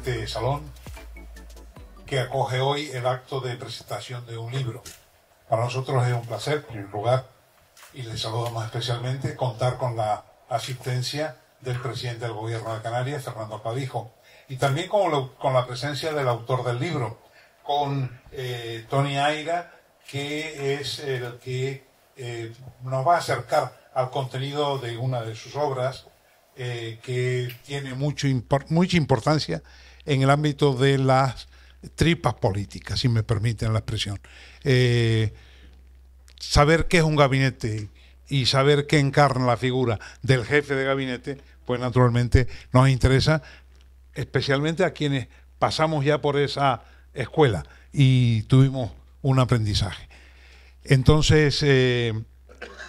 este salón que acoge hoy el acto de presentación de un libro. Para nosotros es un placer, en primer lugar, y les saludamos especialmente, contar con la asistencia del presidente del Gobierno de Canarias, Fernando Clavijo, y también con la presencia del autor del libro, con Tony Aira, que es el que nos va a acercar al contenido de una de sus obras, que tiene mucha importancia en el ámbito de las tripas políticas, si me permiten la expresión. Saber qué es un gabinete y saber qué encarna la figura del jefe de gabinete, pues naturalmente nos interesa, especialmente a quienes pasamos ya por esa escuela y tuvimos un aprendizaje. Entonces, le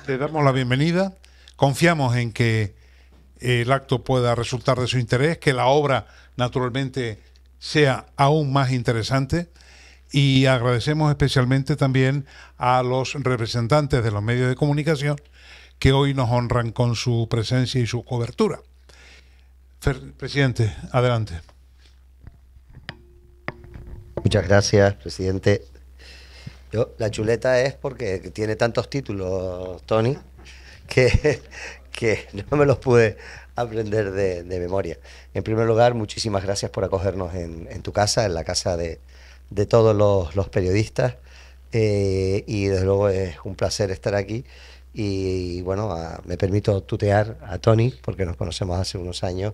damos la bienvenida, confiamos en que el acto pueda resultar de su interés, que la obra naturalmente sea aún más interesante, y agradecemos especialmente también a los representantes de los medios de comunicación que hoy nos honran con su presencia y su cobertura. Presidente, adelante. Muchas gracias, presidente. La chuleta es porque tiene tantos títulos, Tony, que no me los pude aprender de memoria. En primer lugar, muchísimas gracias por acogernos en tu casa, en la casa de todos los periodistas, y desde luego es un placer estar aquí. Y bueno, me permito tutear a Tony, porque nos conocemos hace unos años,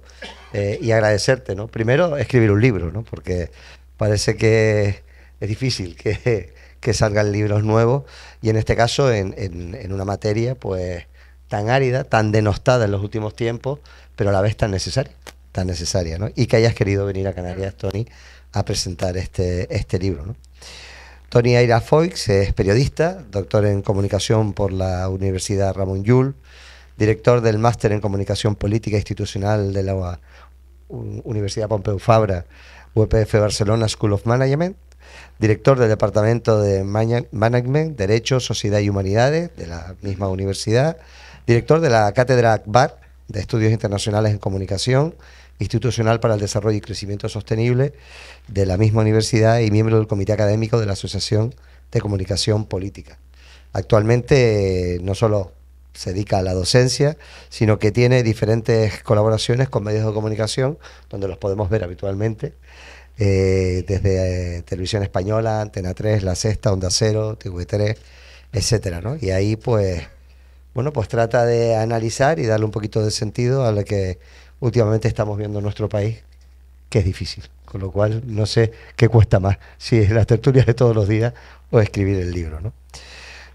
y agradecerte, ¿no? Primero, escribir un libro, ¿no? Porque parece que es difícil que salgan libros nuevos, y en este caso en una materia pues tan árida, tan denostada en los últimos tiempos, pero a la vez tan necesaria, ¿no? Y que hayas querido venir a Canarias, Tony, a presentar este libro, ¿no? Tony Aira Foix es periodista, doctor en comunicación por la Universidad Ramon Llull, director del máster en comunicación política institucional de la Universidad Pompeu Fabra, UPF Barcelona School of Management, director del Departamento de Management, Derecho, Sociedad y Humanidades de la misma universidad, director de la Cátedra Akbar de Estudios Internacionales en Comunicación, Institucional para el Desarrollo y Crecimiento Sostenible de la misma universidad y miembro del Comité Académico de la Asociación de Comunicación Política. Actualmente no solo se dedica a la docencia, sino que tiene diferentes colaboraciones con medios de comunicación, donde los podemos ver habitualmente, desde Televisión Española, Antena 3, La Sexta, Onda Cero, TV3, etcétera, ¿no? Y ahí pues, bueno, pues trata de analizar y darle un poquito de sentido a lo que últimamente estamos viendo en nuestro país, que es difícil, con lo cual no sé qué cuesta más, si es las tertulias de todos los días o escribir el libro, ¿no?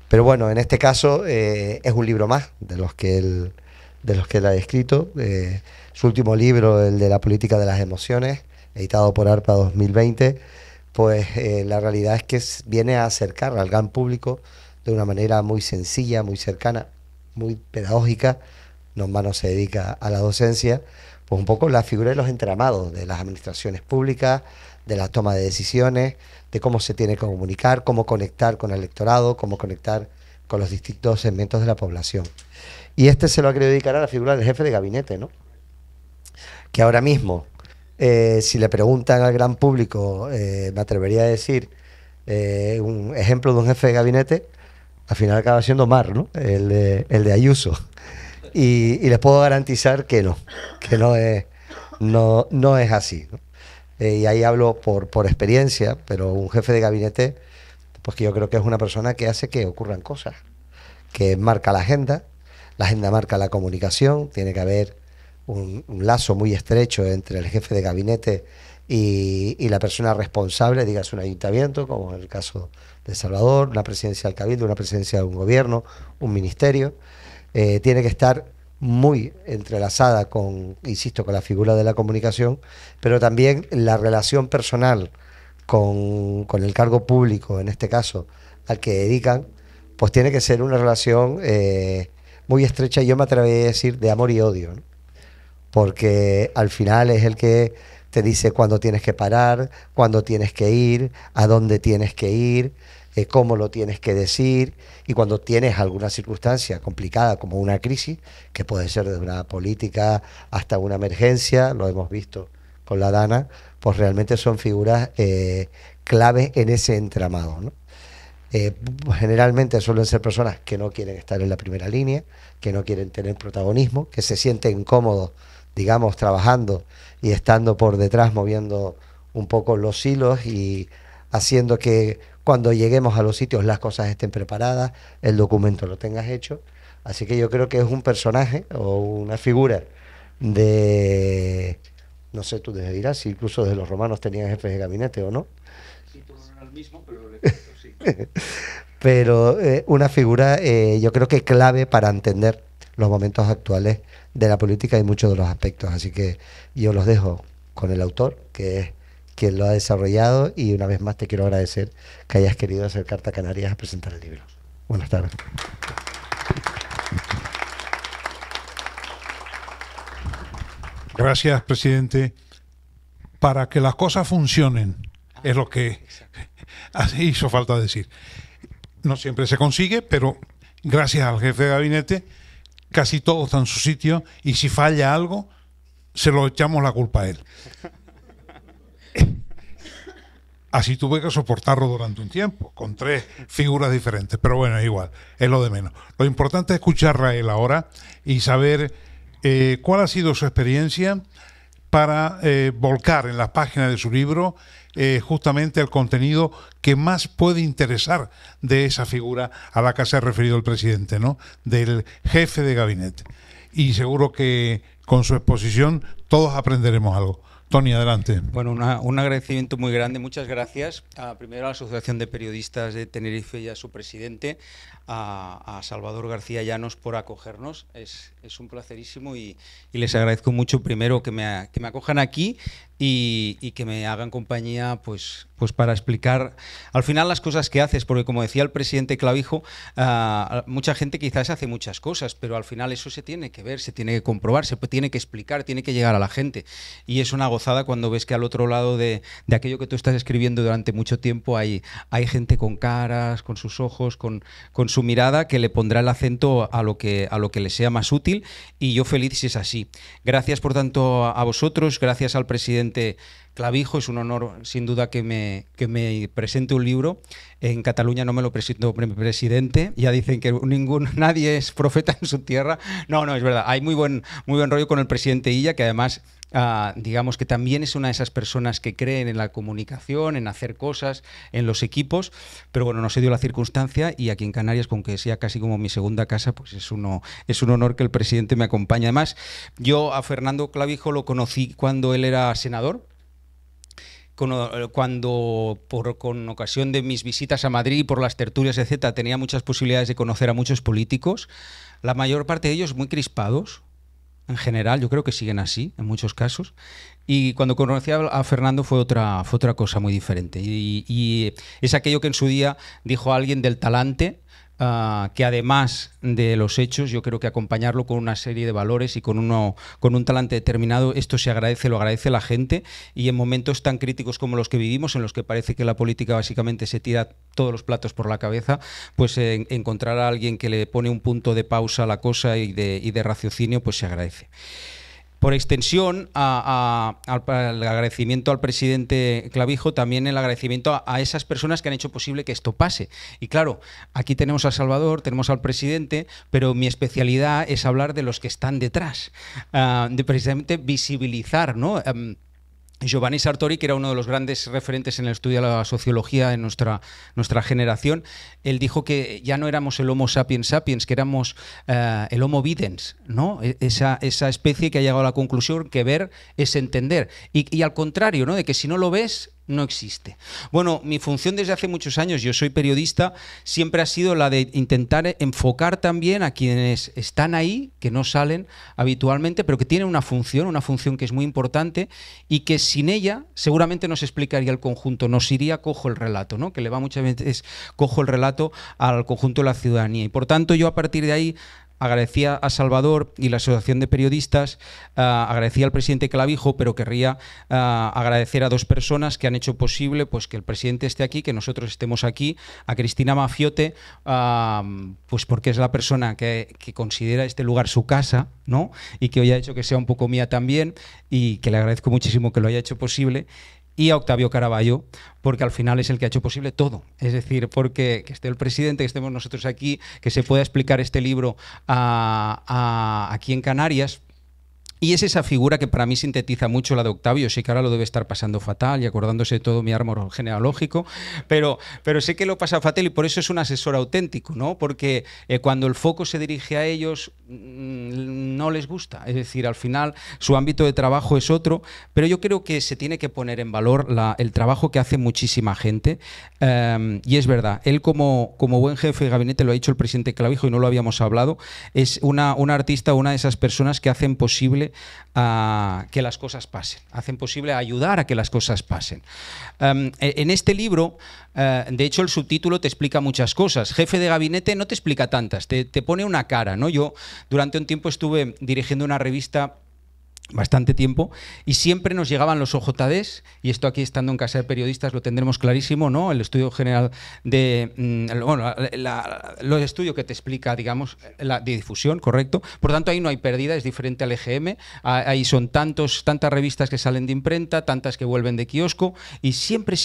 Pero bueno, en este caso es un libro más de los que él ha escrito. Su último libro, el de la política de las emociones, editado por ARPA 2020, pues la realidad es que viene a acercar al gran público de una manera muy sencilla, muy cercana, muy pedagógica. No en vano se dedica a la docencia, pues un poco la figura de los entramados de las administraciones públicas, de la toma de decisiones, de cómo se tiene que comunicar, cómo conectar con el electorado, cómo conectar con los distintos segmentos de la población. Y este se lo ha querido dedicar a la figura del jefe de gabinete, ¿no? Que ahora mismo, si le preguntan al gran público, me atrevería a decir un ejemplo de un jefe de gabinete, al final acaba siendo Mar, ¿no? El de Ayuso. Y les puedo garantizar que no es así, ¿no? Y ahí hablo por experiencia, pero un jefe de gabinete, pues que yo creo que es una persona que hace que ocurran cosas, que marca la agenda marca la comunicación, tiene que haber un lazo muy estrecho entre el jefe de gabinete y la persona responsable, dígase un ayuntamiento, como en el caso de El Salvador, una presidencia del Cabildo, una presidencia de un gobierno, un ministerio. Tiene que estar muy entrelazada con la figura de la comunicación, pero también la relación personal con el cargo público, en este caso, al que dedican, pues tiene que ser una relación muy estrecha, yo me atrevería a decir, de amor y odio, ¿no? Porque al final es el que te dice cuándo tienes que parar, cuándo tienes que ir, a dónde tienes que ir, cómo lo tienes que decir, y cuando tienes alguna circunstancia complicada como una crisis, que puede ser desde una política hasta una emergencia, lo hemos visto con la Dana, pues realmente son figuras claves en ese entramado, ¿no? Generalmente suelen ser personas que no quieren estar en la primera línea, que no quieren tener protagonismo, que se sienten cómodos, digamos, trabajando y estando por detrás, moviendo un poco los hilos y haciendo que cuando lleguemos a los sitios las cosas estén preparadas, el documento lo tengas hecho. Así que yo creo que es un personaje o una figura de, no sé, tú me dirás si incluso de los romanos tenían jefes de gabinete o no. Sí, todo no era el mismo, pero le cuento, sí. Pero una figura yo creo que clave para entender los momentos actuales de la política y muchos de los aspectos. Así que yo los dejo con el autor, que es quien lo ha desarrollado, y una vez más te quiero agradecer que hayas querido acercarte a Canarias a presentar el libro. Buenas tardes. Gracias, presidente. Para que las cosas funcionen, es lo que hizo falta decir. No siempre se consigue, pero gracias al jefe de gabinete casi todo está en su sitio, y si falla algo, se lo echamos la culpa a él. Así tuve que soportarlo durante un tiempo, con 3 figuras diferentes, pero bueno, igual, es lo de menos. Lo importante es escucharla a él ahora y saber cuál ha sido su experiencia para volcar en las páginas de su libro justamente el contenido que más puede interesar de esa figura a la que se ha referido el presidente, ¿no? Del jefe de gabinete. Y seguro que con su exposición todos aprenderemos algo. Tony, adelante. Bueno, un agradecimiento muy grande. Muchas gracias primero a la Asociación de Periodistas de Tenerife y a su presidente, a Salvador García Llanos, por acogernos. Es un placerísimo y les agradezco mucho primero que me acojan aquí y que me hagan compañía pues para explicar al final las cosas que haces, porque como decía el presidente Clavijo, mucha gente quizás hace muchas cosas, pero al final eso se tiene que ver, se tiene que comprobar, se tiene que explicar, tiene que llegar a la gente, y es una gozada cuando ves que al otro lado de aquello que tú estás escribiendo durante mucho tiempo hay gente con caras, con sus ojos, con su mirada, que le pondrá el acento a lo que le sea más útil, y yo feliz si es así. Gracias por tanto a vosotros, gracias al presidente Clavijo. Es un honor sin duda que me presente un libro. En Cataluña no me lo presentó presidente, ya dicen que nadie es profeta en su tierra. No, es verdad, hay muy buen rollo con el presidente Illa, que además digamos que también es una de esas personas que creen en la comunicación, en hacer cosas, en los equipos, pero bueno, no se dio la circunstancia, y aquí en Canarias, con que sea casi como mi segunda casa, pues es un honor que el presidente me acompañe. Además, yo a Fernando Clavijo lo conocí cuando él era senador, cuando con ocasión de mis visitas a Madrid, por las tertulias, etcétera, tenía muchas posibilidades de conocer a muchos políticos, la mayor parte de ellos muy crispados. En general, yo creo que siguen así, en muchos casos. Y cuando conocí a Fernando fue otra cosa muy diferente. Y es aquello que en su día dijo alguien del talante, que además de los hechos, yo creo que acompañarlo con una serie de valores y con un talante determinado, esto se agradece, lo agradece la gente, y en momentos tan críticos como los que vivimos, en los que parece que la política básicamente se tira todos los platos por la cabeza, pues encontrar a alguien que le pone un punto de pausa a la cosa y de raciocinio, pues se agradece. Por extensión, al agradecimiento al presidente Clavijo, también el agradecimiento a esas personas que han hecho posible que esto pase. Y claro, aquí tenemos a Salvador, tenemos al presidente, pero mi especialidad es hablar de los que están detrás, de precisamente visibilizar, ¿no? Giovanni Sartori, que era uno de los grandes referentes en el estudio de la sociología en nuestra generación, él dijo que ya no éramos el Homo sapiens sapiens, que éramos el Homo videns, ¿no? Esa especie que ha llegado a la conclusión que ver es entender. Y al contrario, ¿no? De que si no lo ves, no existe. Bueno, mi función desde hace muchos años, yo soy periodista, siempre ha sido la de intentar enfocar también a quienes están ahí, que no salen habitualmente, pero que tienen una función que es muy importante, y que sin ella seguramente no se explicaría el conjunto, nos iría cojo el relato, ¿no? Que le va muchas veces cojo el relato al conjunto de la ciudadanía. Y por tanto yo a partir de ahí agradecía a Salvador y la Asociación de Periodistas, agradecía al presidente Clavijo, pero querría agradecer a dos personas que han hecho posible pues que el presidente esté aquí, que nosotros estemos aquí, a Cristina Mafiote, pues porque es la persona que considera este lugar su casa, ¿no? Y que hoy ha hecho que sea un poco mía también, y que le agradezco muchísimo que lo haya hecho posible, y a Octavio Caraballo, porque al final es el que ha hecho posible todo. Es decir, porque que esté el presidente, que estemos nosotros aquí, que se pueda explicar este libro aquí en Canarias. Y es esa figura que para mí sintetiza mucho la de Octavio. Sé que ahora lo debe estar pasando fatal y acordándose de todo mi árbol genealógico, pero sé que lo pasa fatal y por eso es un asesor auténtico, ¿no? Porque cuando el foco se dirige a ellos no les gusta. Es decir, al final su ámbito de trabajo es otro, pero yo creo que se tiene que poner en valor el trabajo que hace muchísima gente. Y es verdad, él como buen jefe de gabinete, lo ha dicho el presidente Clavijo y no lo habíamos hablado, es una artista, una de esas personas que hacen posible que las cosas pasen, hacen posible ayudar a que las cosas pasen. En este libro, de hecho, el subtítulo te explica muchas cosas. Jefe de gabinete no te explica tantas, te pone una cara, ¿no? Yo durante un tiempo estuve dirigiendo una revista bastante tiempo y siempre nos llegaban los OJDs, y esto aquí estando en Casa de Periodistas lo tendremos clarísimo, ¿no? El estudio general de los estudios que te explica, digamos, la de difusión, correcto. Por tanto, ahí no hay pérdida, es diferente al EGM. Ahí son tantas revistas que salen de imprenta, tantas que vuelven de kiosco, y siempre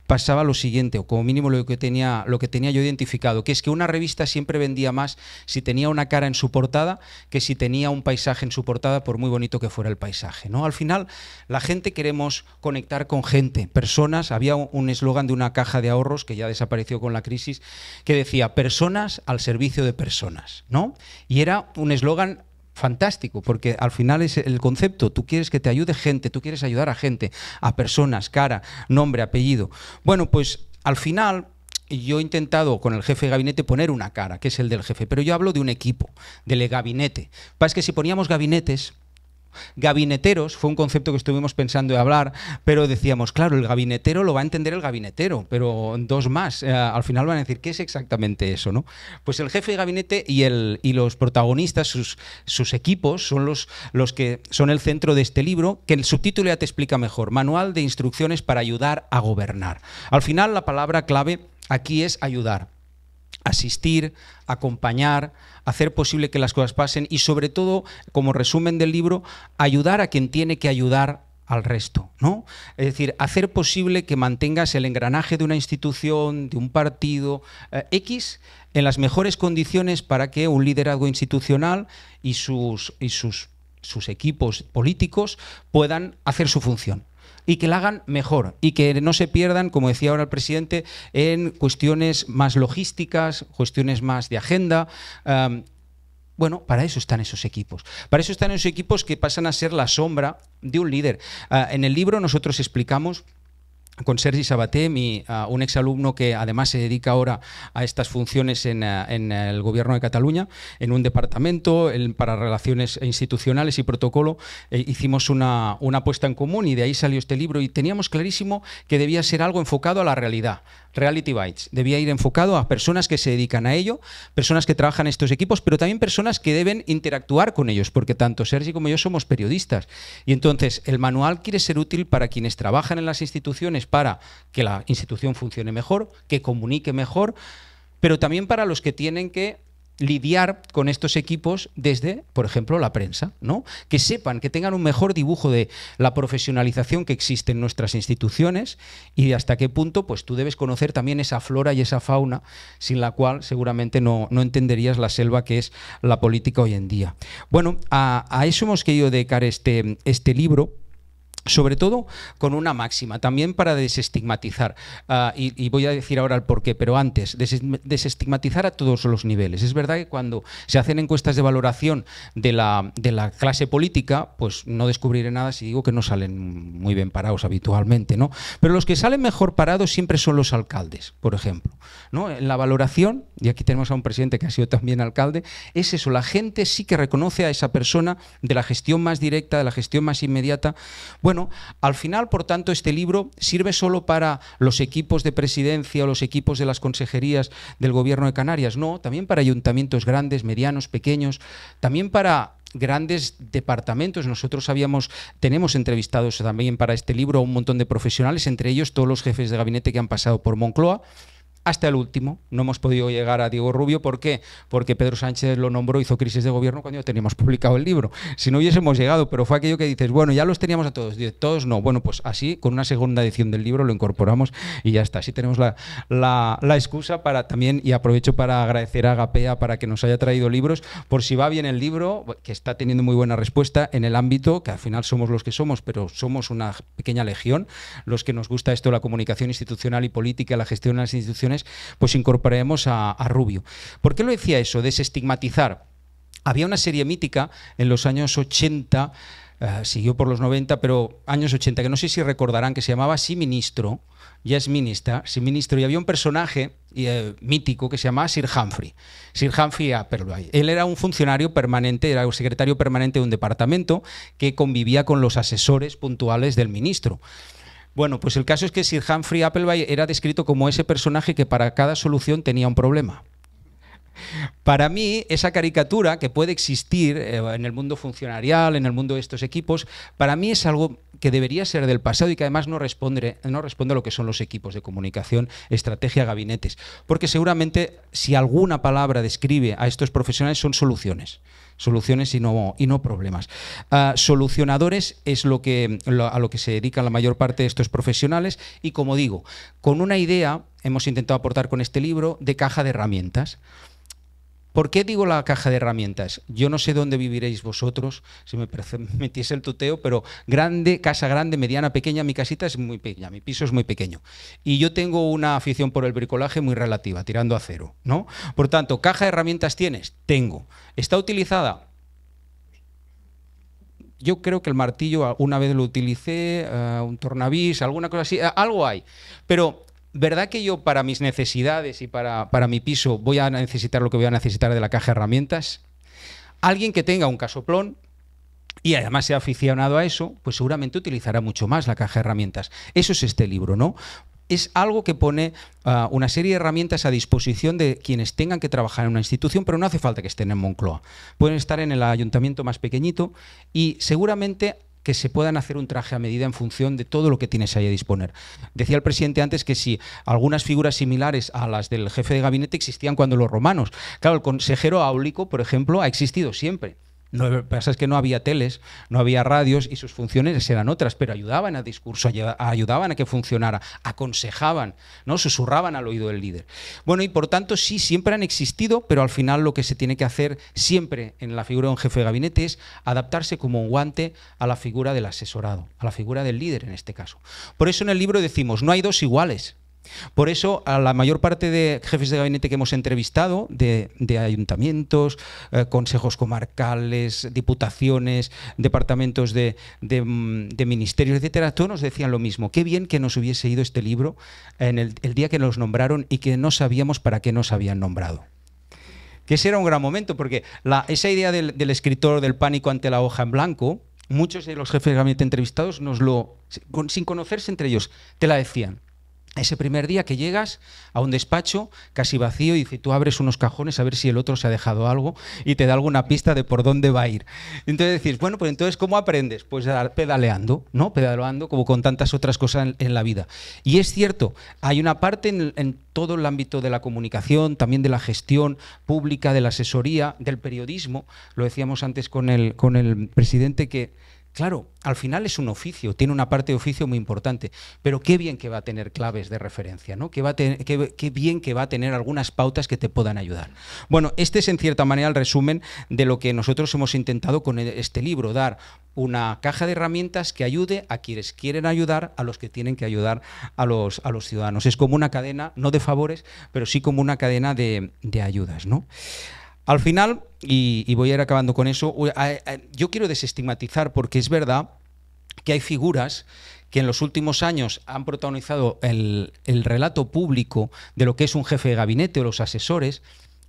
pasaba lo siguiente, o como mínimo lo que tenía yo identificado, que es que una revista siempre vendía más si tenía una cara en su portada que si tenía un paisaje en su portada, por muy bonito que fuera el paisaje, ¿no? Al final, la gente queremos conectar con gente, personas. Había un eslogan de una caja de ahorros que ya desapareció con la crisis, que decía personas al servicio de personas, ¿no? Y era un eslogan fantástico, porque al final es el concepto. Tú quieres que te ayude gente, tú quieres ayudar a gente, a personas, cara, nombre, apellido. Bueno, pues al final yo he intentado con el jefe de gabinete poner una cara, que es el del jefe, pero yo hablo de un equipo, del gabinete. Pasa que si poníamos gabineteros, fue un concepto que estuvimos pensando de hablar, pero decíamos, claro, el gabinetero lo va a entender el gabinetero, pero dos más, al final van a decir, ¿qué es exactamente eso, no? Pues el jefe de gabinete y los protagonistas, sus equipos, son los que son el centro de este libro, que el subtítulo ya te explica mejor, Manual de Instrucciones para ayudar a gobernar. Al final la palabra clave aquí es ayudar, asistir, acompañar, hacer posible que las cosas pasen y, sobre todo, como resumen del libro, ayudar a quien tiene que ayudar al resto, ¿no? Es decir, hacer posible que mantengas el engranaje de una institución, de un partido X, en las mejores condiciones para que un liderazgo institucional y sus equipos políticos puedan hacer su función. Y que la hagan mejor y que no se pierdan, como decía ahora el presidente, en cuestiones más logísticas, cuestiones más de agenda. Bueno, para eso están esos equipos. Para eso están esos equipos que pasan a ser la sombra de un líder. En el libro nosotros explicamos con Sergi Sabaté, un exalumno que además se dedica ahora a estas funciones en el Gobierno de Cataluña, en un departamento para relaciones institucionales y protocolo, hicimos una apuesta en común y de ahí salió este libro y teníamos clarísimo que debía ser algo enfocado a la realidad. Reality Bites. Debía ir enfocado a personas que se dedican a ello, personas que trabajan en estos equipos, pero también personas que deben interactuar con ellos, porque tanto Sergi como yo somos periodistas. Y entonces el manual quiere ser útil para quienes trabajan en las instituciones, para que la institución funcione mejor, que comunique mejor, pero también para los que tienen que lidiar con estos equipos desde, por ejemplo, la prensa, ¿no? Que sepan, que tengan un mejor dibujo de la profesionalización que existe en nuestras instituciones y de hasta qué punto pues tú debes conocer también esa flora y esa fauna sin la cual seguramente no entenderías la selva que es la política hoy en día. Bueno, a eso hemos querido dedicar este libro, sobre todo con una máxima, también para desestigmatizar, y voy a decir ahora el porqué, pero antes, desestigmatizar a todos los niveles. Es verdad que cuando se hacen encuestas de valoración de la clase política, pues no descubriré nada si digo que no salen muy bien parados habitualmente, ¿no? Pero los que salen mejor parados siempre son los alcaldes, por ejemplo, ¿no? En la valoración, y aquí tenemos a un presidente que ha sido también alcalde, es eso, la gente sí que reconoce a esa persona de la gestión más directa, de la gestión más inmediata. Bueno, Bueno, al final, por tanto, este libro sirve solo para los equipos de presidencia o los equipos de las consejerías del Gobierno de Canarias. No, también para ayuntamientos grandes, medianos, pequeños, también para grandes departamentos. Nosotros tenemos entrevistados también para este libro a un montón de profesionales, entre ellos todos los jefes de gabinete que han pasado por Moncloa, hasta el último. No hemos podido llegar a Diego Rubio. ¿Por qué? Porque Pedro Sánchez lo nombró, hizo crisis de gobierno cuando ya teníamos publicado el libro. Si no hubiésemos llegado, pero fue aquello que dices, bueno, ya los teníamos a todos. Dices, todos no. Bueno, pues así, con una segunda edición del libro lo incorporamos y ya está. Así tenemos la excusa para también, y aprovecho para agradecer a Agapea para que nos haya traído libros, por si va bien el libro, que está teniendo muy buena respuesta en el ámbito, que al final somos los que somos, pero somos una pequeña legión, los que nos gusta esto, la comunicación institucional y política, la gestión de las instituciones, pues incorporaremos a Rubio. ¿Por qué lo decía eso? Desestigmatizar. Había una serie mítica en los años 80, siguió por los 90, pero años 80, que no sé si recordarán, que se llamaba Sí Ministro, Yes Minister, Sí Ministro, y había un personaje mítico que se llamaba Sir Humphrey Appleby. Él era un funcionario permanente, era el secretario permanente de un departamento que convivía con los asesores puntuales del ministro. Bueno, pues el caso es que Sir Humphrey Appleby era descrito como ese personaje que para cada solución tenía un problema. Para mí, esa caricatura que puede existir en el mundo funcionarial, en el mundo de estos equipos, para mí es algo que debería ser del pasado y que además no responde a lo que son los equipos de comunicación, estrategia, gabinetes. Porque seguramente si alguna palabra describe a estos profesionales son soluciones. Soluciones y no problemas. Solucionadores es a lo que se dedican la mayor parte de estos profesionales y, como digo, con una idea hemos intentado aportar con este libro de caja de herramientas. ¿Por qué digo la caja de herramientas? Yo no sé dónde viviréis vosotros, si me metiese el tuteo, pero casa grande, mediana, pequeña, mi casita es muy pequeña, mi piso es muy pequeño. Y yo tengo una afición por el bricolaje muy relativa, tirando a cero, ¿no? Por tanto, ¿caja de herramientas tienes? Tengo. ¿Está utilizada? Yo creo que el martillo una vez lo utilicé, un tornavís, alguna cosa así, algo hay. Pero ¿verdad que yo para mis necesidades y para mi piso voy a necesitar lo que voy a necesitar de la caja de herramientas? Alguien que tenga un casoplón y además sea aficionado a eso, pues seguramente utilizará mucho más la caja de herramientas. Eso es este libro, ¿no? Es algo que pone una serie de herramientas a disposición de quienes tengan que trabajar en una institución, pero no hace falta que estén en Moncloa. Pueden estar en el ayuntamiento más pequeñito y seguramente que se puedan hacer un traje a medida en función de todo lo que tienes ahí a disponer. Decía el presidente antes que si algunas figuras similares a las del jefe de gabinete existían cuando los romanos. Claro, el consejero áulico, por ejemplo, ha existido siempre. Lo que pasa es que no había teles, no había radios y sus funciones eran otras, pero ayudaban al discurso, ayudaban a que funcionara, aconsejaban, ¿no? Susurraban al oído del líder. Bueno, y por tanto sí, siempre han existido, pero al final lo que se tiene que hacer siempre en la figura de un jefe de gabinete es adaptarse como un guante a la figura del asesorado, a la figura del líder en este caso. Por eso en el libro decimos, no hay dos iguales. Por eso, a la mayor parte de jefes de gabinete que hemos entrevistado, de ayuntamientos, consejos comarcales, diputaciones, departamentos de ministerios, etcétera, todos nos decían lo mismo. Qué bien que nos hubiese ido este libro en el día que nos nombraron y que no sabíamos para qué nos habían nombrado. Que ese era un gran momento, porque esa idea del escritor del pánico ante la hoja en blanco, muchos de los jefes de gabinete entrevistados sin conocerse entre ellos, te la decían. Ese primer día que llegas a un despacho casi vacío y tú abres unos cajones a ver si el otro se ha dejado algo y te da alguna pista de por dónde va a ir. Entonces decís, bueno, pues entonces ¿cómo aprendes? Pues pedaleando, ¿no? Pedaleando como con tantas otras cosas en la vida. Y es cierto, hay una parte en todo el ámbito de la comunicación, también de la gestión pública, de la asesoría, del periodismo, lo decíamos antes con el presidente, que claro, al final es un oficio, tiene una parte de oficio muy importante, pero qué bien que va a tener claves de referencia, ¿no? Qué bien que va a tener algunas pautas que te puedan ayudar. Bueno, este es en cierta manera el resumen de lo que nosotros hemos intentado con este libro, dar una caja de herramientas que ayude a quienes quieren ayudar, a los que tienen que ayudar a los ciudadanos. Es como una cadena, no de favores, pero sí como una cadena de ayudas, ¿no? Al final, y voy a ir acabando con eso, yo quiero desestigmatizar, porque es verdad que hay figuras que en los últimos años han protagonizado el relato público de lo que es un jefe de gabinete o los asesores,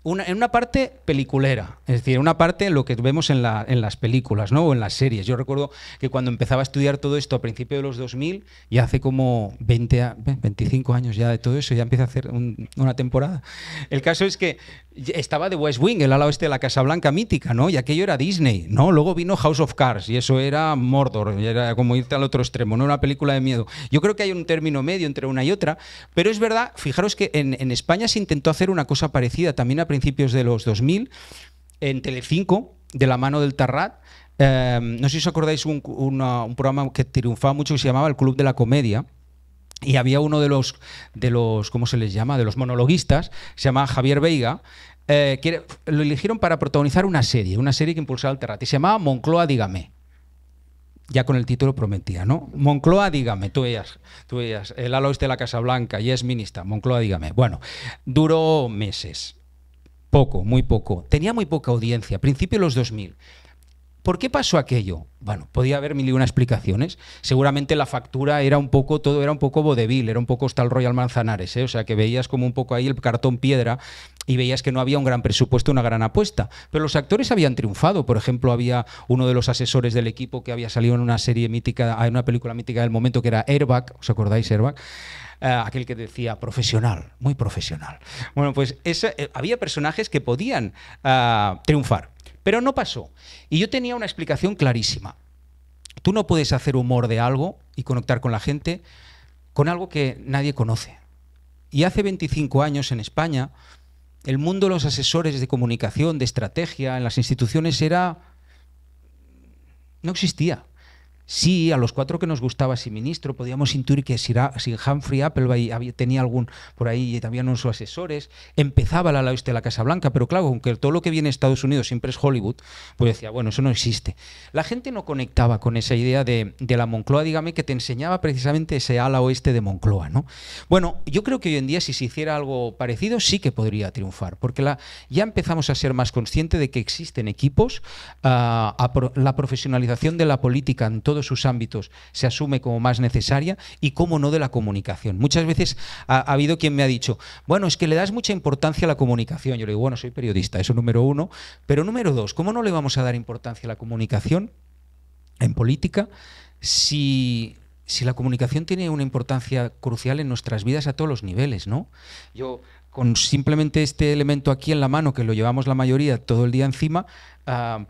en una parte peliculera, es decir, una parte lo que vemos en las películas, ¿no? O en las series. Yo recuerdo que cuando empezaba a estudiar todo esto a principios de los 2000, y hace como 25 años ya de todo eso, ya empieza a hacer una temporada. El caso es que estaba The West Wing, el ala oeste de la Casa Blanca mítica, ¿no? Y aquello era Disney, ¿no? Luego vino House of Cards y eso era Mordor, y era como irte al otro extremo, no una película de miedo. Yo creo que hay un término medio entre una y otra, pero es verdad, fijaros que en España se intentó hacer una cosa parecida también a principios de los 2000, en Telecinco, de la mano del Tarrat. No sé si os acordáis un programa que triunfaba mucho que se llamaba El Club de la Comedia. Y había uno de los, ¿cómo se les llama? De los monologuistas, se llama Javier Veiga, que lo eligieron para protagonizar una serie que impulsaba el Terrat, y se llamaba Moncloa, dígame. Ya con el título prometía, ¿no? Moncloa, dígame, tú veías, el ala oeste de la Casa Blanca, Yes Minister, Moncloa, dígame. Bueno, duró meses, poco, muy poco, tenía muy poca audiencia, principio de los 2000. ¿Por qué pasó aquello? Bueno, podía haber mil y una explicaciones. Seguramente la factura era un poco, todo era un poco vodevil, era un poco hasta el Royal Manzanares, ¿eh? O sea, que veías como un poco ahí el cartón piedra y veías que no había un gran presupuesto, una gran apuesta. Pero los actores habían triunfado. Por ejemplo, había uno de los asesores del equipo que había salido en una serie mítica, en una película mítica del momento que era Airbag, ¿os acordáis, Airbag? Aquel que decía profesional, muy profesional. Bueno, pues había personajes que podían triunfar. Pero no pasó. Y yo tenía una explicación clarísima. Tú no puedes hacer humor de algo y conectar con la gente con algo que nadie conoce. Y hace 25 años en España, el mundo de los asesores de comunicación, de estrategia, en las instituciones no existía. Sí, a los cuatro que nos gustaba ese ministro podíamos intuir que si Humphrey Appleby tenía algún por ahí y también unos asesores, empezaba el ala oeste de la Casa Blanca, pero claro, aunque todo lo que viene de Estados Unidos siempre es Hollywood, pues decía, bueno, eso no existe. La gente no conectaba con esa idea de la Moncloa, dígame, que te enseñaba precisamente ese ala oeste de Moncloa, ¿no? Bueno, yo creo que hoy en día si se hiciera algo parecido sí que podría triunfar, porque ya empezamos a ser más conscientes de que existen equipos, la profesionalización de la política en todos sus ámbitos se asume como más necesaria y cómo no de la comunicación. Muchas veces ha habido quien me ha dicho, bueno, es que le das mucha importancia a la comunicación. Yo le digo, bueno, soy periodista, eso número uno, pero número dos, ¿cómo no le vamos a dar importancia a la comunicación en política si la comunicación tiene una importancia crucial en nuestras vidas a todos los niveles, ¿no? Yo con simplemente este elemento aquí en la mano, que lo llevamos la mayoría todo el día encima,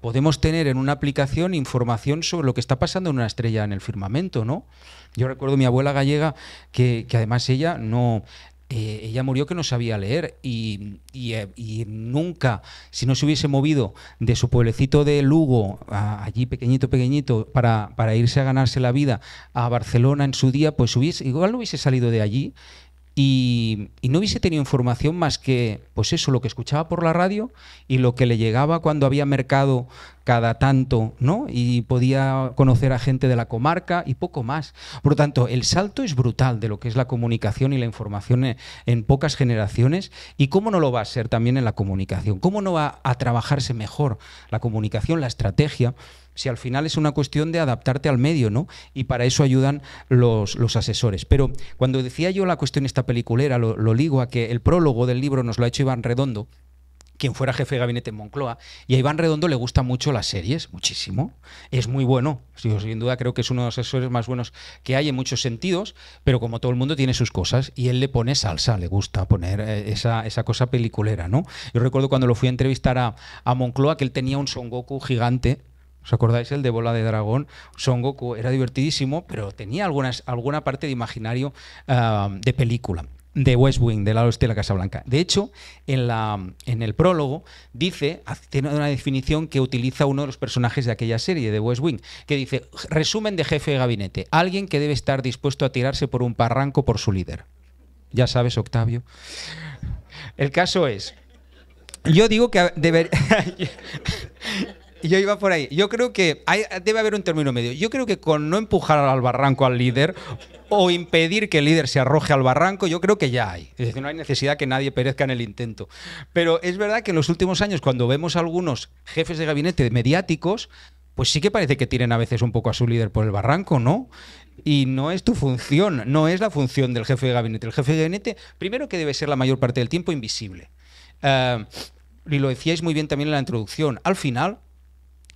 podemos tener en una aplicación información sobre lo que está pasando en una estrella en el firmamento, ¿no? Yo recuerdo a mi abuela gallega que además ella murió que no sabía leer y nunca, si no se hubiese movido de su pueblecito de Lugo, allí pequeñito, para irse a ganarse la vida a Barcelona en su día, pues igual no hubiese salido de allí. Y no hubiese tenido información más que, pues eso, lo que escuchaba por la radio y lo que le llegaba cuando había mercado cada tanto, ¿no? Y podía conocer a gente de la comarca y poco más. Por lo tanto, el salto es brutal de lo que es la comunicación y la información en pocas generaciones. ¿Y cómo no lo va a ser también en la comunicación? ¿Cómo no va a trabajarse mejor la comunicación, la estrategia? Si al final es una cuestión de adaptarte al medio, ¿no? Y para eso ayudan los asesores. Pero cuando decía yo la cuestión esta peliculera, lo ligo a que el prólogo del libro nos lo ha hecho Iván Redondo, quien fuera jefe de gabinete en Moncloa, y a Iván Redondo le gustan mucho las series, muchísimo. Es muy bueno, sin duda creo que es uno de los asesores más buenos que hay en muchos sentidos, pero como todo el mundo tiene sus cosas, y él le pone salsa, le gusta poner esa cosa peliculera, ¿no? Yo recuerdo cuando lo fui a entrevistar a Moncloa, que él tenía un Son Goku gigante. ¿Os acordáis? El de Bola de Dragón. Son Goku era divertidísimo, pero tenía alguna parte de imaginario de película, de West Wing, del ala oeste de la Casa Blanca. De hecho, en el prólogo tiene una definición que utiliza uno de los personajes de aquella serie, de West Wing, que dice, resumen de jefe de gabinete, alguien que debe estar dispuesto a tirarse por un barranco por su líder. Ya sabes, Octavio. El caso es, yo digo que yo iba por ahí. Yo creo que debe haber un término medio. Yo creo que con no empujar al barranco al líder o impedir que el líder se arroje al barranco, yo creo que ya hay. Es decir, no hay necesidad que nadie perezca en el intento. Pero es verdad que en los últimos años, cuando vemos a algunos jefes de gabinete mediáticos, pues sí que parece que tienen a veces un poco a su líder por el barranco, ¿no? Y no es tu función, no es la función del jefe de gabinete. El jefe de gabinete, primero que debe ser la mayor parte del tiempo invisible. y lo decíais muy bien también en la introducción, al final,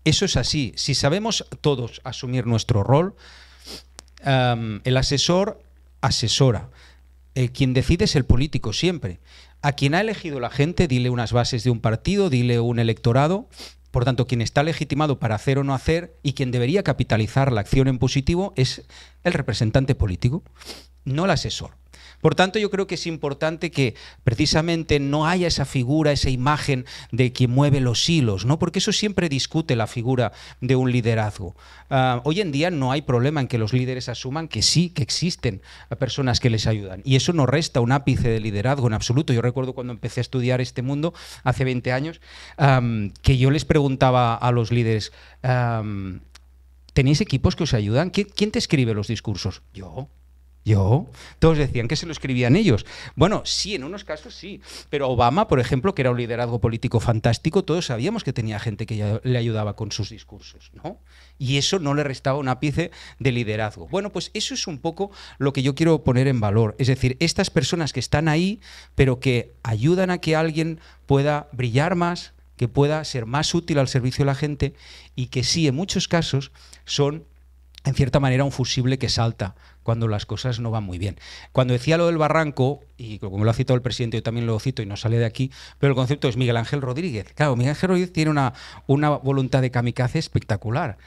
eso es así. Si sabemos todos asumir nuestro rol, el asesor asesora. Quien decide es el político siempre. A quien ha elegido la gente, dile unas bases de un partido, dile un electorado. Por tanto, quien está legitimado para hacer o no hacer y quien debería capitalizar la acción en positivo es el representante político, no el asesor. Por tanto, yo creo que es importante que precisamente no haya esa figura, esa imagen de quien mueve los hilos, ¿no? Porque eso siempre discute la figura de un liderazgo. Hoy en día no hay problema en que los líderes asuman que sí, que existen personas que les ayudan. Y eso no resta un ápice de liderazgo en absoluto. Yo recuerdo cuando empecé a estudiar este mundo, hace 20 años, que yo les preguntaba a los líderes, ¿tenéis equipos que os ayudan? ¿Quién te escribe los discursos? Yo. Todos decían que se lo escribían ellos. Bueno, sí, en unos casos sí. Pero Obama, por ejemplo, que era un liderazgo político fantástico, todos sabíamos que tenía gente que le ayudaba con sus discursos, ¿no? Y eso no le restaba un ápice de liderazgo. Bueno, pues eso es un poco lo que yo quiero poner en valor. Es decir, estas personas que están ahí, pero que ayudan a que alguien pueda brillar más, que pueda ser más útil al servicio de la gente y que sí, en muchos casos, son en cierta manera un fusible que salta cuando las cosas no van muy bien. Cuando decía lo del barranco, y como lo ha citado el presidente, yo también lo cito y no sale de aquí, pero el concepto es Miguel Ángel Rodríguez. Claro, Miguel Ángel Rodríguez tiene una voluntad de kamikaze espectacular.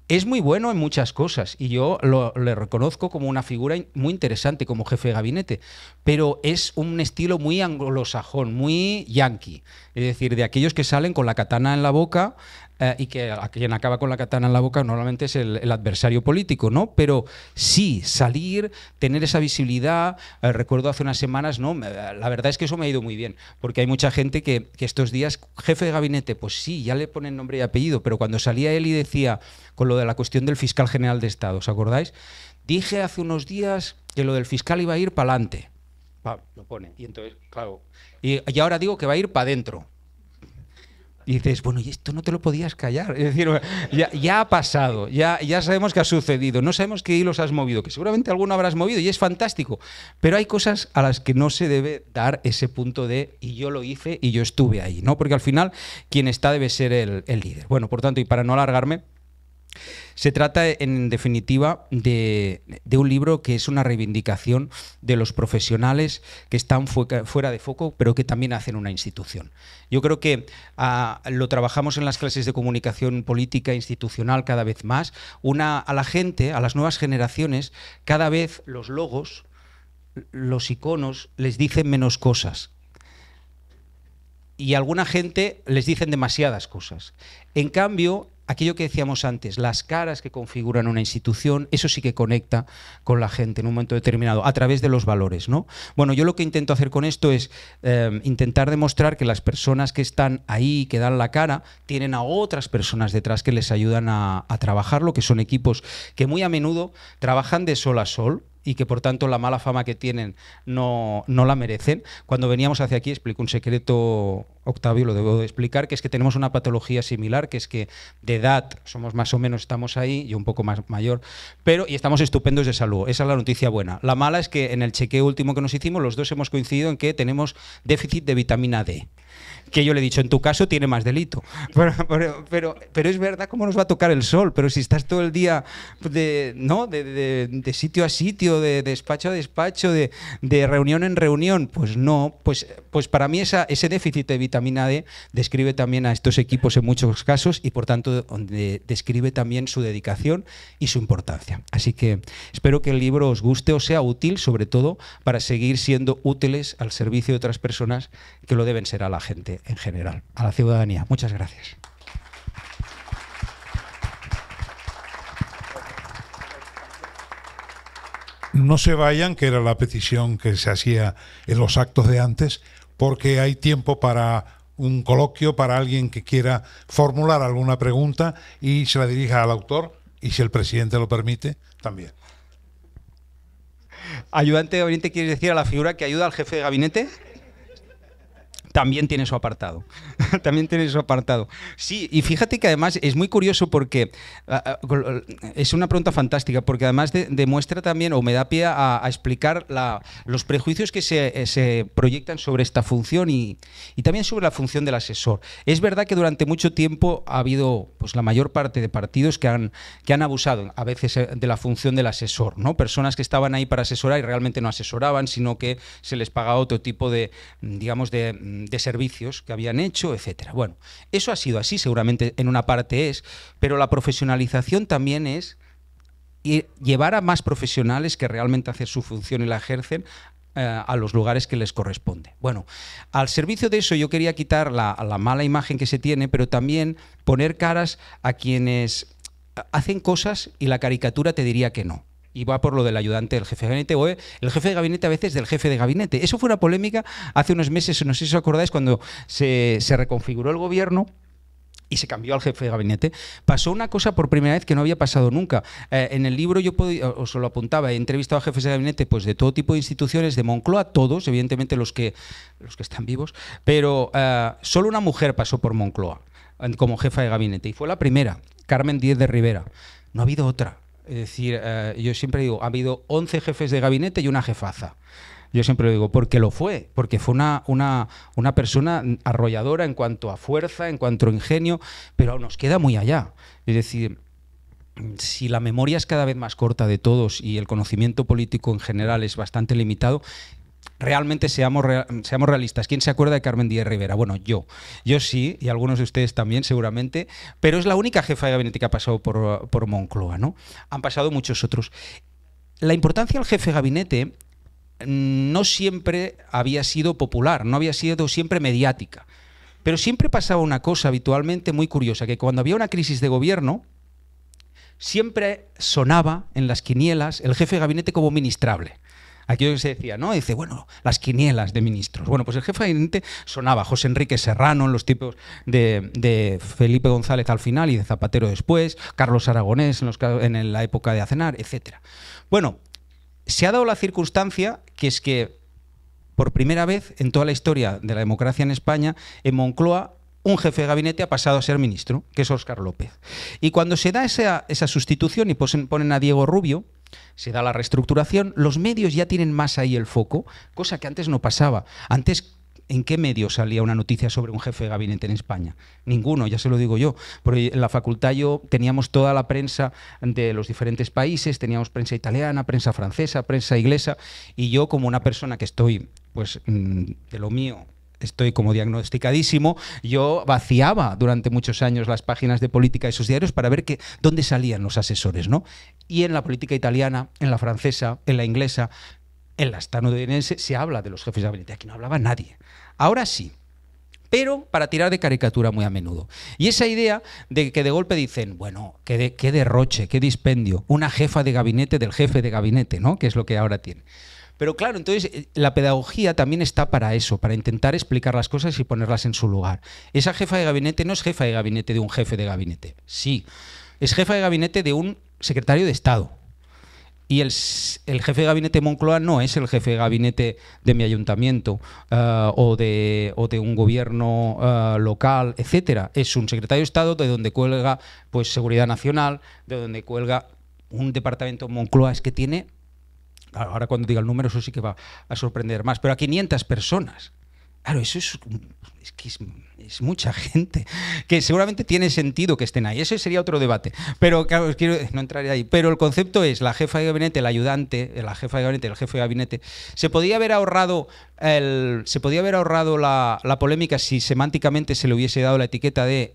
Es muy bueno en muchas cosas y yo le reconozco como una figura muy interesante como jefe de gabinete, pero es un estilo muy anglosajón, muy yankee, es decir, de aquellos que salen con la katana en la boca y que a quien acaba con la katana en la boca normalmente es el adversario político, ¿no? Pero sí, salir, tener esa visibilidad, recuerdo hace unas semanas, ¿no? La verdad es que eso me ha ido muy bien, porque hay mucha gente que estos días, jefe de gabinete, pues sí, ya le ponen nombre y apellido, pero cuando salía él y decía, con lo de la cuestión del fiscal general de Estado, ¿os acordáis? Dije hace unos días que lo del fiscal iba a ir para adelante. Lo pone. Y entonces, claro, y ahora digo que va a ir para adentro. Y dices, bueno, y esto no te lo podías callar. Es decir, ya ha pasado, ya sabemos que ha sucedido, no sabemos qué hilos has movido, que seguramente alguno habrás movido y es fantástico, pero hay cosas a las que no se debe dar ese punto de y yo lo hice y yo estuve ahí, ¿no? Porque al final quien está debe ser el líder. Bueno, por tanto, y para no alargarme, se trata, en definitiva, de un libro que es una reivindicación de los profesionales que están fuera de foco, pero que también hacen una institución. Yo creo que lo trabajamos en las clases de comunicación política institucional cada vez más. A la gente, a las nuevas generaciones, cada vez los logos, los iconos, les dicen menos cosas. Y a alguna gente les dicen demasiadas cosas. En cambio, aquello que decíamos antes, las caras que configuran una institución, eso sí que conecta con la gente en un momento determinado, a través de los valores, ¿no? Bueno, yo lo que intento hacer con esto es intentar demostrar que las personas que están ahí, que dan la cara, tienen a otras personas detrás que les ayudan a trabajarlo, que son equipos que muy a menudo trabajan de sol a sol, y que por tanto la mala fama que tienen no la merecen. Cuando veníamos hacia aquí, explico un secreto, Octavio, lo debo de explicar, que es que tenemos una patología similar, que es que de edad somos más o menos, estamos ahí, yo un poco más mayor, y estamos estupendos de salud. Esa es la noticia buena. La mala es que en el chequeo último que nos hicimos, los dos hemos coincidido en que tenemos déficit de vitamina D. Que yo le he dicho, en tu caso tiene más delito. Pero es verdad cómo nos va a tocar el sol, pero si estás todo el día de sitio a sitio, de despacho a despacho, de reunión en reunión, pues no, pues para mí ese déficit de vitamina D describe también a estos equipos en muchos casos y por tanto describe también su dedicación y su importancia. Así que espero que el libro os guste, os sea útil, sobre todo para seguir siendo útiles al servicio de otras personas que lo deben ser a la gente en general, a la ciudadanía. Muchas gracias. No se vayan, que era la petición que se hacía en los actos de antes, porque hay tiempo para un coloquio, para alguien que quiera formular alguna pregunta y se la dirija al autor, y si el presidente lo permite, también. ¿Ayudante de gabinete quiere decir a la figura que ayuda al jefe de gabinete? también tiene su apartado. También tiene su apartado. Sí, y fíjate que además es muy curioso porque es una pregunta fantástica, porque además demuestra también, o me da pie a explicar los prejuicios que se proyectan sobre esta función y también sobre la función del asesor. Es verdad que durante mucho tiempo ha habido, pues, la mayor parte de partidos que han abusado a veces de la función del asesor, ¿no? Personas que estaban ahí para asesorar y realmente no asesoraban, sino que se les pagaba otro tipo de, digamos, de servicios que habían hecho, etcétera. Bueno, eso ha sido así, seguramente en una parte es, pero la profesionalización también es llevar a más profesionales que realmente hacen su función y la ejercen a los lugares que les corresponde. Bueno, al servicio de eso yo quería quitar la mala imagen que se tiene, pero también poner caras a quienes hacen cosas y la caricatura te diría que no. Y va por lo del ayudante del jefe de gabinete, o el jefe de gabinete a veces del jefe de gabinete. Eso fue una polémica hace unos meses, no sé si os acordáis, cuando se reconfiguró el gobierno y se cambió al jefe de gabinete. Pasó una cosa por primera vez que no había pasado nunca. En el libro yo os lo apuntaba, he entrevistado a jefes de gabinete, pues, de todo tipo de instituciones, de Moncloa, todos, evidentemente los que están vivos, pero solo una mujer pasó por Moncloa como jefa de gabinete, y fue la primera, Carmen Díez de Rivera. No ha habido otra. Es decir, yo siempre digo, ha habido 11 jefes de gabinete y una jefaza. Yo siempre lo digo, porque lo fue, porque fue una persona arrolladora en cuanto a fuerza, en cuanto a ingenio, pero aún nos queda muy allá. Es decir, si la memoria es cada vez más corta de todos y el conocimiento político en general es bastante limitado, realmente seamos realistas. ¿Quién se acuerda de Carmen Díez Rivera? Bueno, yo sí, y algunos de ustedes también seguramente, pero es la única jefa de gabinete que ha pasado por Moncloa, ¿no? Han pasado muchos otros. La importancia del jefe de gabinete no siempre había sido popular, no había sido siempre mediática, pero siempre pasaba una cosa habitualmente muy curiosa, que cuando había una crisis de gobierno, siempre sonaba en las quinielas el jefe de gabinete como ministrable. Aquello que se decía, ¿no? Dice, bueno, las quinielas de ministros. Bueno, pues el jefe de gabinete sonaba José Enrique Serrano en los tipos de Felipe González al final y de Zapatero después, Carlos Aragonés en la época de Aznar, etcétera. Bueno, se ha dado la circunstancia que es que por primera vez en toda la historia de la democracia en España, en Moncloa, un jefe de gabinete ha pasado a ser ministro, que es Óscar López. Y cuando se da esa sustitución y ponen a Diego Rubio, se da la reestructuración, los medios ya tienen más ahí el foco, cosa que antes no pasaba. Antes, ¿en qué medio salía una noticia sobre un jefe de gabinete en España? Ninguno, ya se lo digo yo. Porque en la facultad teníamos toda la prensa de los diferentes países, teníamos prensa italiana, prensa francesa, prensa inglesa, y yo, como una persona que estoy, pues, de lo mío, estoy como diagnosticadísimo, yo vaciaba durante muchos años las páginas de política de esos diarios para ver dónde salían los asesores, ¿no? Y en la política italiana, en la francesa, en la inglesa, en la estadounidense se habla de los jefes de gabinete. Aquí no hablaba nadie. Ahora sí, pero para tirar de caricatura muy a menudo. Y esa idea de que de golpe dicen, bueno, qué derroche, qué dispendio, una jefa de gabinete del jefe de gabinete, ¿no? Que es lo que ahora tiene. Pero claro, entonces la pedagogía también está para eso, para intentar explicar las cosas y ponerlas en su lugar. Esa jefa de gabinete no es jefa de gabinete de un jefe de gabinete, sí, es jefa de gabinete de un secretario de Estado. Y el jefe de gabinete de Moncloa no es el jefe de gabinete de mi ayuntamiento o de un gobierno local, etcétera. Es un secretario de Estado de donde cuelga, pues, Seguridad Nacional, de donde cuelga un departamento. Moncloa es que tiene, ahora cuando diga el número eso sí que va a sorprender más, pero a 500 personas. Claro, eso es mucha gente, que seguramente tiene sentido que estén ahí. Ese sería otro debate, pero claro, no entraré ahí. Pero el concepto es la jefa de gabinete, el ayudante, la jefa de gabinete, el jefe de gabinete. Se podía haber ahorrado la polémica si semánticamente se le hubiese dado la etiqueta de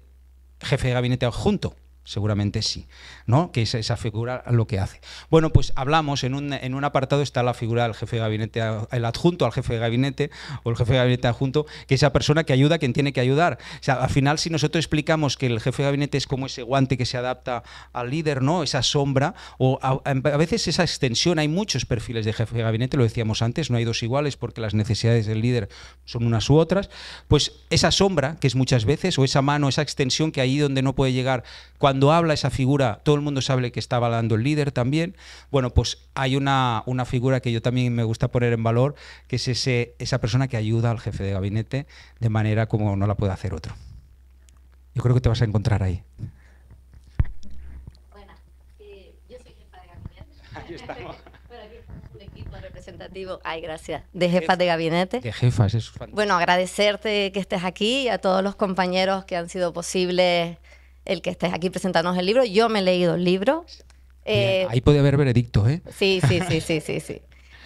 jefe de gabinete adjunto. Seguramente sí, ¿no? Que esa figura lo que hace. Bueno, pues hablamos, en un apartado está la figura del jefe de gabinete, el adjunto al jefe de gabinete o el jefe de gabinete adjunto, que es esa persona que ayuda a quien tiene que ayudar. O sea, al final, si nosotros explicamos que el jefe de gabinete es como ese guante que se adapta al líder, ¿no? Esa sombra, o a veces esa extensión, hay muchos perfiles de jefe de gabinete, lo decíamos antes, no hay dos iguales porque las necesidades del líder son unas u otras, pues esa sombra, que es muchas veces, o esa mano, esa extensión que ahí donde no puede llegar, cuando habla esa figura, todo el mundo sabe que está hablando el líder también. Bueno, pues hay una figura que yo también me gusta poner en valor, que es esa persona que ayuda al jefe de gabinete de manera como no la puede hacer otro. Yo creo que te vas a encontrar ahí. Bueno, yo soy jefa de gabinete. Aquí estamos. Bueno, aquí estamos un equipo representativo, ay, gracias, de jefas de gabinete. De jefas, eso es fantástico. Bueno, agradecerte que estés aquí y a todos los compañeros que han sido posibles el que estés aquí presentándonos el libro. Yo me he leído el libro. Bien, ahí puede haber veredicto, ¿eh? Sí.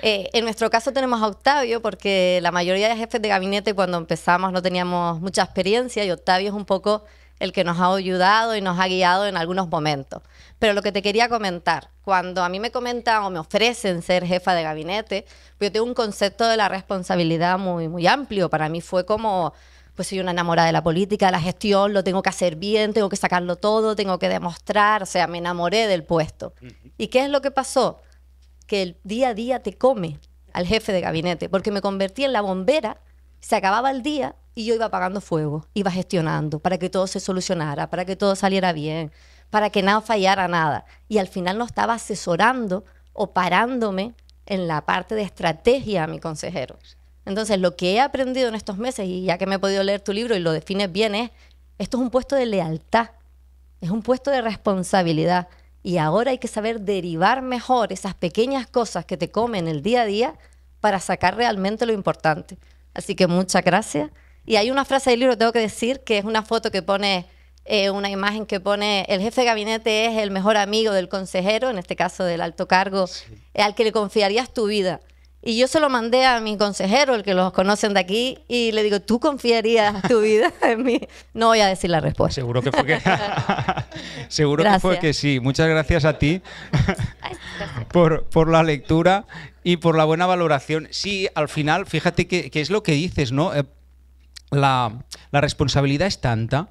En nuestro caso tenemos a Octavio, porque la mayoría de jefes de gabinete cuando empezamos no teníamos mucha experiencia, y Octavio es un poco el que nos ha ayudado y nos ha guiado en algunos momentos. Pero lo que te quería comentar, cuando a mí me comentan o me ofrecen ser jefa de gabinete, pues yo tengo un concepto de la responsabilidad muy amplio. Para mí fue como, pues soy una enamorada de la política, de la gestión, lo tengo que hacer bien, tengo que sacarlo todo, tengo que demostrar, o sea, me enamoré del puesto. ¿Y qué es lo que pasó? Que el día a día te come al jefe de gabinete, porque me convertí en la bombera, se acababa el día y yo iba apagando fuego, iba gestionando para que todo se solucionara, para que todo saliera bien, para que nada fallara nada. Y al final no estaba asesorando o parándome en la parte de estrategia a mi consejero. Entonces, lo que he aprendido en estos meses, y ya que me he podido leer tu libro y lo defines bien, es, esto es un puesto de lealtad, es un puesto de responsabilidad. Y ahora hay que saber derivar mejor esas pequeñas cosas que te comen el día a día para sacar realmente lo importante. Así que muchas gracias. Y hay una frase del libro que tengo que decir, que es una foto que pone, una imagen que pone, el jefe de gabinete es el mejor amigo del consejero, en este caso del alto cargo, al que le confiarías tu vida. Y yo se lo mandé a mi consejero, el que los conocen de aquí, y le digo, ¿tú confiarías tu vida en mí? No voy a decir la respuesta. Seguro que fue que, seguro que fue que sí. Muchas gracias a ti por la lectura y por la buena valoración. Sí, al final, fíjate que es lo que dices, ¿no? La responsabilidad es tanta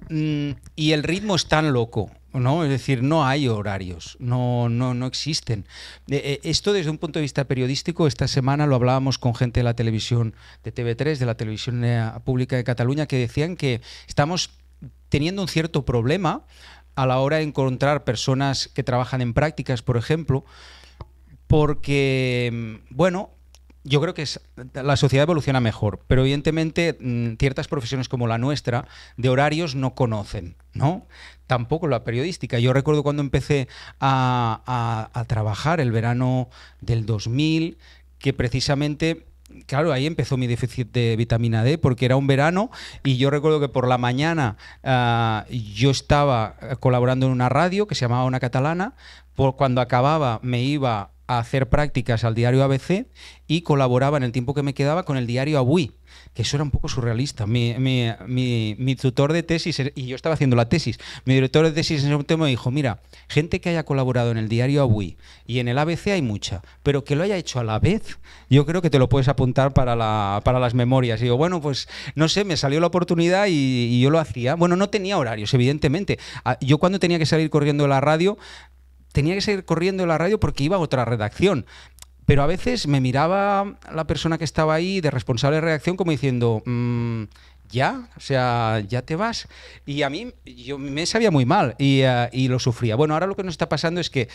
y el ritmo es tan loco, ¿no? Es decir, no hay horarios, no existen. Esto desde un punto de vista periodístico, esta semana lo hablábamos con gente de la televisión de TV3, de la televisión pública de Cataluña, que decían que estamos teniendo un cierto problema a la hora de encontrar personas que trabajan en prácticas, por ejemplo, porque, bueno, yo creo que la sociedad evoluciona mejor, pero evidentemente ciertas profesiones como la nuestra de horarios no conocen, ¿no? Tampoco la periodística. Yo recuerdo cuando empecé a trabajar el verano del 2000, que precisamente, claro, ahí empezó mi déficit de vitamina D, porque era un verano y yo recuerdo que por la mañana yo estaba colaborando en una radio que se llamaba Ona Catalana. Cuando acababa me iba a hacer prácticas al diario ABC y colaboraba en el tiempo que me quedaba con el diario Avui, que eso era un poco surrealista. Mi tutor de tesis, y yo estaba haciendo la tesis, mi director de tesis en ese momento me dijo, mira, gente que haya colaborado en el diario Avui y en el ABC hay mucha, pero que lo haya hecho a la vez, yo creo que te lo puedes apuntar para las memorias. Y digo, bueno, pues no sé, me salió la oportunidad y yo lo hacía. Bueno, no tenía horarios, evidentemente. Yo cuando tenía que salir corriendo de la radio, porque iba a otra redacción. Pero a veces me miraba la persona que estaba ahí de responsable de redacción como diciendo, ¿ya? O sea, ¿ya te vas? Y a mí, yo me sabía muy mal y lo sufría. Bueno, ahora lo que nos está pasando es que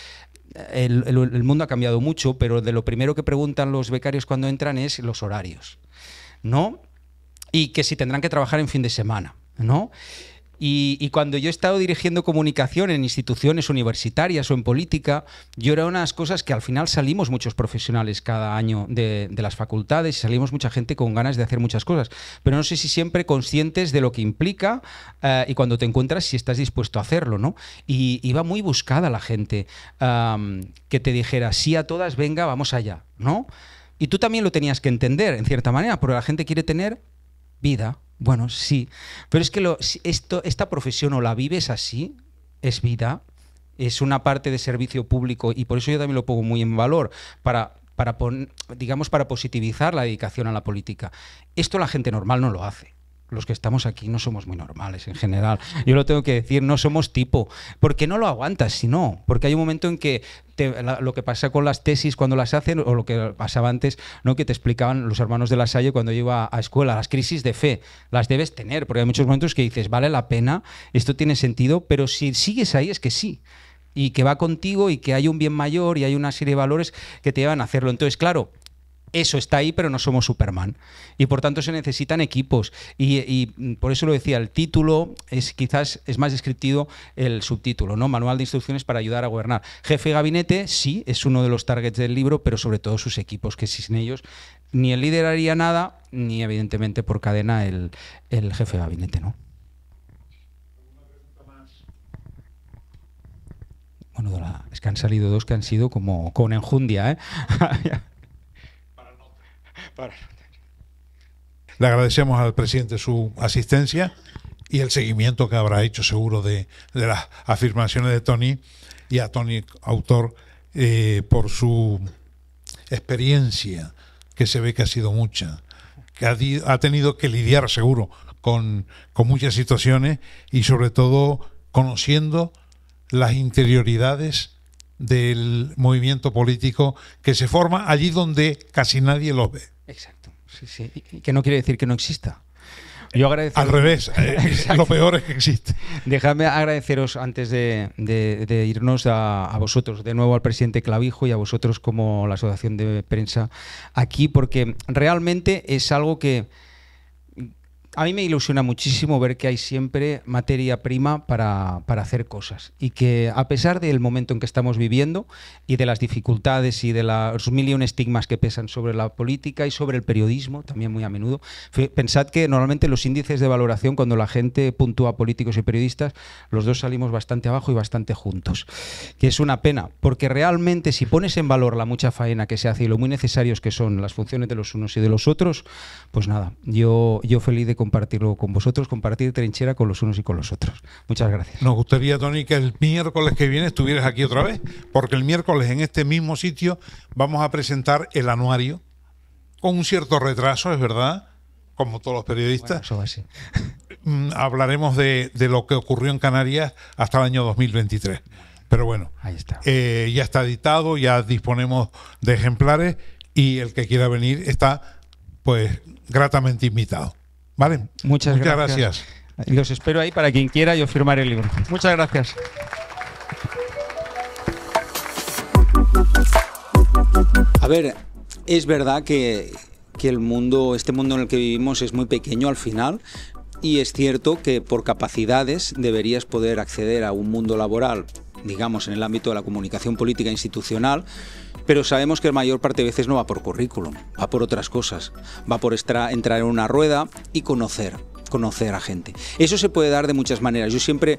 el mundo ha cambiado mucho, pero de lo primero que preguntan los becarios cuando entran es los horarios, ¿no? Y que si tendrán que trabajar en fin de semana, ¿no? Y cuando yo he estado dirigiendo comunicación en instituciones universitarias o en política, yo era unas cosas que al final salimos muchos profesionales cada año de las facultades y salimos mucha gente con ganas de hacer muchas cosas, pero no sé si siempre conscientes de lo que implica y cuando te encuentras si estás dispuesto a hacerlo, ¿no? Y iba muy buscada la gente que te dijera, sí a todas, venga, vamos allá, ¿no? Y tú también lo tenías que entender, en cierta manera, porque la gente quiere tener vida. Bueno, sí, pero es que esta profesión o la vives así, es vida, es una parte de servicio público y por eso yo también lo pongo muy en valor, para positivizar la dedicación a la política. Esto la gente normal no lo hace. los que estamos aquí no somos muy normales en general. Yo lo tengo que decir, no somos tipo. Porque no lo aguantas, sino. Porque hay un momento en que lo que pasa con las tesis cuando las hacen, o lo que pasaba antes, ¿no? Que te explicaban los hermanos de La Salle cuando yo iba a escuela, las crisis de fe, las debes tener, porque hay muchos momentos que dices, vale la pena, esto tiene sentido, pero si sigues ahí es que sí. Y que va contigo y que hay un bien mayor y hay una serie de valores que te llevan a hacerlo. Entonces, claro, eso está ahí, pero no somos Superman. Y por tanto se necesitan equipos. Y por eso lo decía, el título quizás es más descriptivo el subtítulo, ¿no? Manual de instrucciones para ayudar a gobernar. Jefe de gabinete, sí, es uno de los targets del libro, pero sobre todo sus equipos, que sin ellos ni el líder haría nada, ni evidentemente por cadena el jefe de gabinete, ¿no? Bueno, es que han salido dos que han sido como con enjundia, ¿eh? Le agradecemos al presidente su asistencia y el seguimiento que habrá hecho seguro de las afirmaciones de Tony, y a Tony, autor, por su experiencia, que se ve que ha sido mucha, que ha tenido que lidiar seguro con muchas situaciones y sobre todo conociendo las interioridades del movimiento político que se forma allí donde casi nadie lo ve. Exacto, sí, sí. Y que no quiere decir que no exista. Yo agradeceros, al revés, lo peor es que existe. Dejadme agradeceros antes de irnos a vosotros, de nuevo al presidente Clavijo y a vosotros como la Asociación de Prensa aquí, porque realmente es algo que a mí me ilusiona muchísimo ver que hay siempre materia prima para hacer cosas, y que a pesar del momento en que estamos viviendo y de las dificultades y de los mil y un estigmas que pesan sobre la política y sobre el periodismo, también muy a menudo, pensad que normalmente los índices de valoración, cuando la gente puntúa políticos y periodistas, los dos salimos bastante abajo y bastante juntos, que es una pena, porque realmente si pones en valor la mucha faena que se hace y lo muy necesarios que son las funciones de los unos y de los otros, pues nada, yo feliz de compartirlo con vosotros, compartir trinchera con los unos y con los otros. Muchas gracias. Nos gustaría, Tony, que el miércoles que viene estuvieras aquí otra vez, porque el miércoles en este mismo sitio vamos a presentar el anuario, con un cierto retraso, es verdad, como todos los periodistas. Bueno, eso va así. Hablaremos de lo que ocurrió en Canarias hasta el año 2023. Pero bueno, ahí está. Ya está editado, ya disponemos de ejemplares y el que quiera venir está, pues, gratamente invitado. ¿Vale? Muchas gracias. Y los espero ahí para quien quiera, yo firmaré el libro. Muchas gracias. A ver, es verdad que el mundo, este mundo en el que vivimos es muy pequeño al final, y es cierto que por capacidades deberías poder acceder a un mundo laboral, digamos, en el ámbito de la comunicación política institucional, pero sabemos que la mayor parte de veces no va por currículum, va por otras cosas, va por entrar en una rueda y conocer a gente. Eso se puede dar de muchas maneras. Yo siempre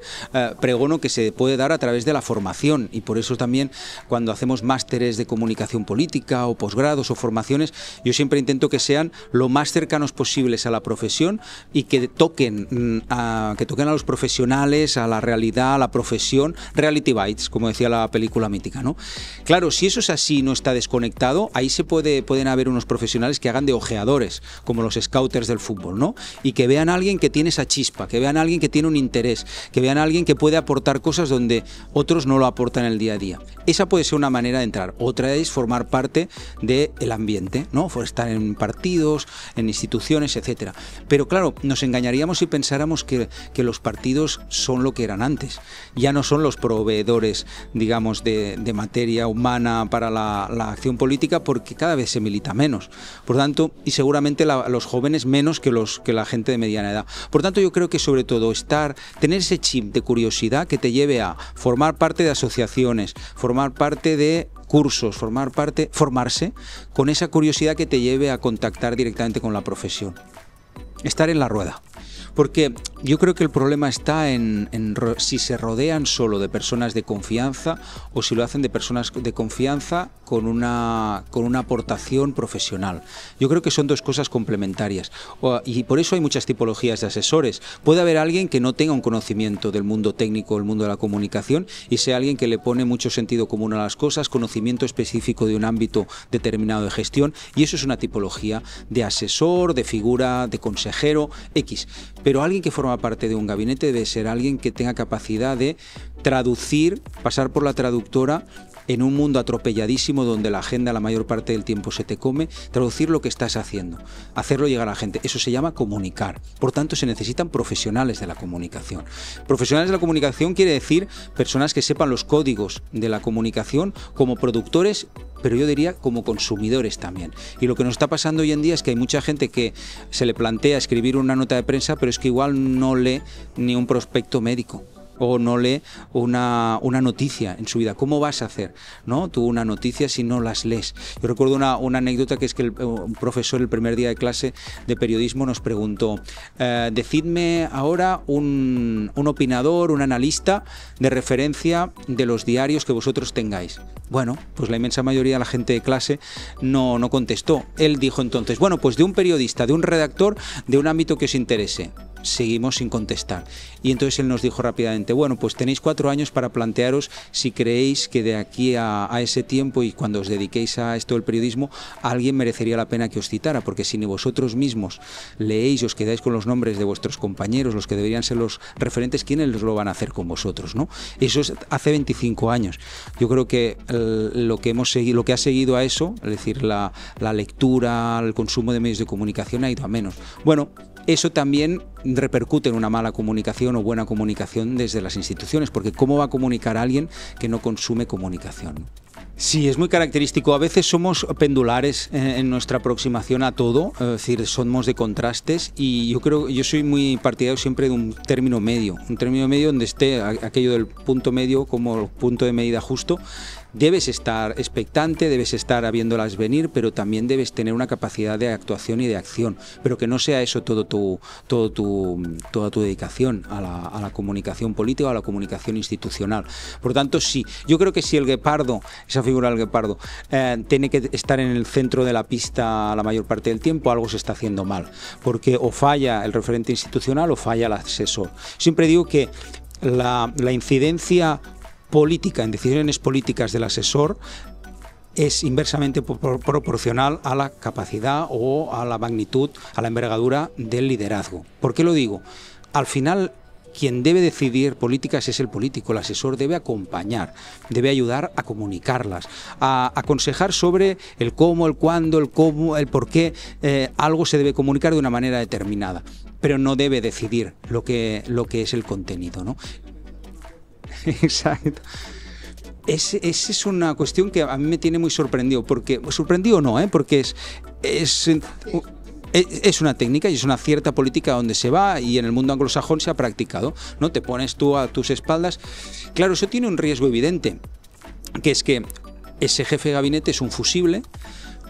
pregono que se puede dar a través de la formación, y por eso también cuando hacemos másteres de comunicación política o posgrados o formaciones, yo siempre intento que sean lo más cercanos posibles a la profesión y que toquen a los profesionales, a la realidad, a la profesión, reality bites, como decía la película mítica, ¿no? Claro, si eso es así, no está desconectado, ahí pueden haber unos profesionales que hagan de ojeadores, como los scouters del fútbol, ¿no? Y que vean a alguien que tiene esa chispa, que vean a alguien que tiene un interés, que vean a alguien que puede aportar cosas donde otros no lo aportan en el día a día. Esa puede ser una manera de entrar. Otra es formar parte del ambiente, ¿no? Estar en partidos, en instituciones, etcétera. Pero claro, nos engañaríamos si pensáramos que los partidos son lo que eran antes. Ya no son los proveedores, digamos, de materia humana para la acción política, porque cada vez se milita menos. Por tanto, y seguramente los jóvenes menos que la gente de mediana edad. Por tanto, yo creo que sobre todo tener ese chip de curiosidad que te lleve a formar parte de asociaciones, formar parte de cursos, formarse con esa curiosidad que te lleve a contactar directamente con la profesión. Estar en la rueda. Porque Yo creo que el problema está en si se rodean solo de personas de confianza o si lo hacen de personas de confianza con una aportación profesional. Yo creo que son dos cosas complementarias y por eso hay muchas tipologías de asesores. Puede haber alguien que no tenga un conocimiento del mundo técnico, del mundo de la comunicación, y sea alguien que le pone mucho sentido común a las cosas, conocimiento específico de un ámbito determinado de gestión, y eso es una tipología de asesor, de figura, de consejero, X. Pero alguien que forma parte de un gabinete debe ser alguien que tenga capacidad de traducir, pasar por la traductora en un mundo atropelladísimo donde la agenda la mayor parte del tiempo se te come, traducir lo que estás haciendo, hacerlo llegar a la gente. Eso se llama comunicar. Por tanto, se necesitan profesionales de la comunicación. Profesionales de la comunicación quiere decir personas que sepan los códigos de la comunicación como productores, pero yo diría como consumidores también. Y lo que nos está pasando hoy en día es que hay mucha gente que se le plantea escribir una nota de prensa, pero es que igual no lee ni un prospecto médico o no lee una noticia en su vida. ¿Cómo vas a hacer, no, tú una noticia si no las lees? Yo recuerdo una anécdota que es que un profesor el primer día de clase de periodismo nos preguntó, decidme ahora un opinador, un analista de referencia de los diarios que vosotros tengáis. Bueno, pues la inmensa mayoría de la gente de clase no contestó. Él dijo entonces, bueno, pues de un periodista, de un redactor, de un ámbito que os interese. Seguimos sin contestar. Y entonces él nos dijo rápidamente, bueno, pues tenéis 4 años para plantearos si creéis que de aquí a ese tiempo y cuando os dediquéis a esto del periodismo, alguien merecería la pena que os citara, porque si ni vosotros mismos leéis y os quedáis con los nombres de vuestros compañeros, los que deberían ser los referentes, ¿quiénes lo van a hacer con vosotros, no? Eso es hace 25 años. Yo creo que lo que ha seguido a eso, es decir, la lectura, el consumo de medios de comunicación ha ido a menos. Bueno, eso también repercute en una mala comunicación o buena comunicación desde las instituciones, porque ¿cómo va a comunicar a alguien que no consume comunicación? Sí, es muy característico. A veces somos pendulares en nuestra aproximación a todo, es decir, somos de contrastes, y yo soy muy partidario siempre de un término medio donde esté aquello del punto medio como punto de medida justo. Debes estar expectante, debes estar viéndolas venir, pero también debes tener una capacidad de actuación y de acción, pero que no sea eso toda tu dedicación a la comunicación política o a la comunicación institucional. Por tanto, sí, yo creo que si el guepardo, esa figura del guepardo, tiene que estar en el centro de la pista la mayor parte del tiempo, algo se está haciendo mal, porque o falla el referente institucional o falla el asesor. Siempre digo que la incidencia política, en decisiones políticas del asesor, es inversamente proporcional a la capacidad o a la magnitud, a la envergadura del liderazgo. ¿Por qué lo digo? Al final, quien debe decidir políticas es el político, el asesor debe acompañar, debe ayudar a comunicarlas, a aconsejar sobre el cómo, el cuándo, el cómo, el por qué algo se debe comunicar de una manera determinada, pero no debe decidir lo que es el contenido, ¿no? Exacto. Esa es una cuestión que a mí me tiene muy sorprendido, porque sorprendido no, porque es una técnica y es una cierta política donde se va, y en el mundo anglosajón se ha practicado, ¿no? Te pones tú a tus espaldas. Claro, eso tiene un riesgo evidente, que es que ese jefe de gabinete es un fusible,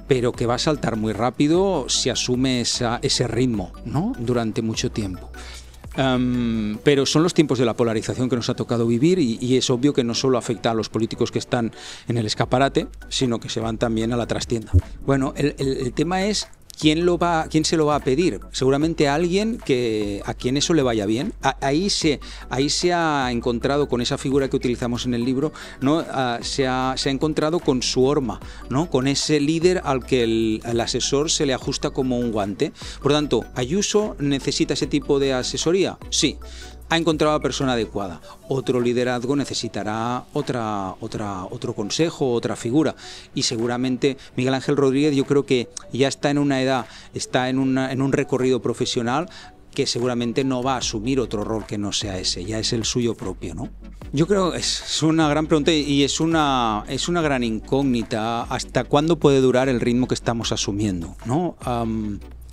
pero que va a saltar muy rápido si asume ese ritmo, ¿no? Durante mucho tiempo. Pero son los tiempos de la polarización que nos ha tocado vivir, y es obvio que no solo afecta a los políticos que están en el escaparate, sino que se van también a la trastienda. Bueno, el tema es ¿quién se lo va a pedir? Seguramente a alguien a quien eso le vaya bien. Ahí se ha encontrado con esa figura que utilizamos en el libro, ¿no? Se ha encontrado con su horma, ¿no? Con ese líder al que el asesor se le ajusta como un guante. Por tanto, ¿Ayuso necesita ese tipo de asesoría? Sí. Ha encontrado a la persona adecuada. Otro liderazgo necesitará otro consejo, otra figura. Y seguramente Miguel Ángel Rodríguez, yo creo que ya está en una edad, está en un recorrido profesional que seguramente no va a asumir otro rol que no sea ese, ya es el suyo propio, ¿no? Yo creo que es una gran pregunta y es una gran incógnita hasta cuándo puede durar el ritmo que estamos asumiendo, ¿no?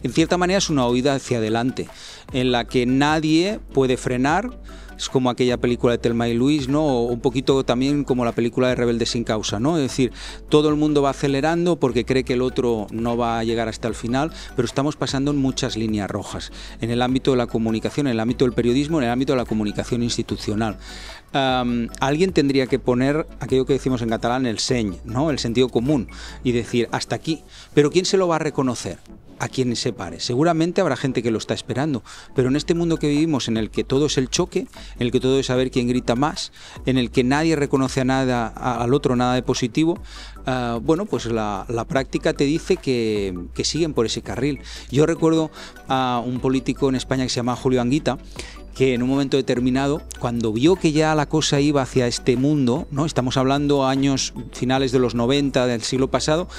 En cierta manera es una huida hacia adelante, en la que nadie puede frenar. Es como aquella película de Thelma y Luis, ¿no? O un poquito también como la película de Rebelde sin causa, ¿no? Es decir, todo el mundo va acelerando porque cree que el otro no va a llegar hasta el final, pero estamos pasando en muchas líneas rojas, en el ámbito de la comunicación, en el ámbito del periodismo, en el ámbito de la comunicación institucional. Alguien tendría que poner aquello que decimos en catalán, el seny, ¿no? El sentido común, y decir, hasta aquí. Pero ¿quién se lo va a reconocer? A quien se pare. Seguramente habrá gente que lo está esperando, pero en este mundo que vivimos, en el que todo es el choque, en el que todo es saber quién grita más, en el que nadie reconoce a nada, al otro nada de positivo, bueno, pues la práctica te dice que siguen por ese carril. Yo recuerdo a un político en España que se llama Julio Anguita, que en un momento determinado, cuando vio que ya la cosa iba hacia este mundo, ¿no? Estamos hablando años finales de los 90 del siglo pasado,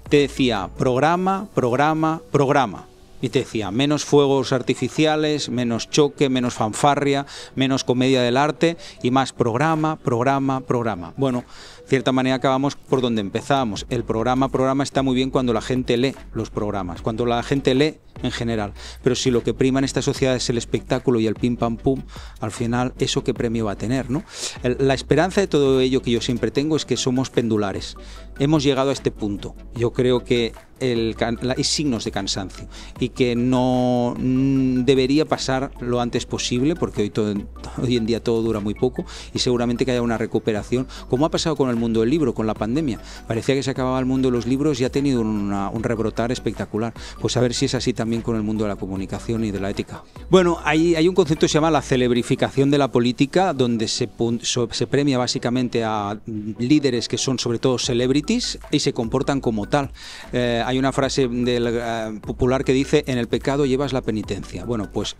te decía programa, programa, programa. Y te decía menos fuegos artificiales, menos choque, menos fanfarria, menos comedia del arte y más programa, programa, programa. Bueno, de cierta manera acabamos por donde empezábamos. El programa está muy bien cuando la gente lee los programas, cuando la gente lee en general. Pero si lo que prima en esta sociedad es el espectáculo y el pim pam pum, al final, ¿eso qué premio va a tener, no? La esperanza de todo ello que yo siempre tengo es que somos pendulares. Hemos llegado a este punto. Yo creo que hay signos de cansancio y que no debería pasar lo antes posible, porque hoy en día todo dura muy poco, y seguramente que haya una recuperación, como ha pasado con el mundo del libro, con la pandemia. Parecía que se acababa el mundo de los libros y ha tenido un rebrotar espectacular. Pues a ver si es así también con el mundo de la comunicación y de la ética. Bueno, hay un concepto que se llama la celebrificación de la política, donde se premia básicamente a líderes que son sobre todo celebrities y se comportan como tal. Hay una frase popular que dice: en el pecado llevas la penitencia. Bueno, pues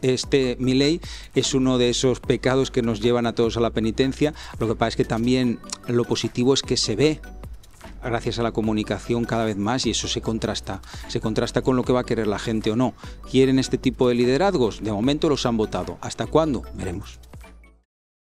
Milei es uno de esos pecados que nos llevan a todos a la penitencia. Lo que pasa es que también lo positivo es que se ve gracias a la comunicación cada vez más, y eso se contrasta con lo que va a querer la gente o no. ¿Quieren este tipo de liderazgos? De momento los han votado. ¿Hasta cuándo? Veremos.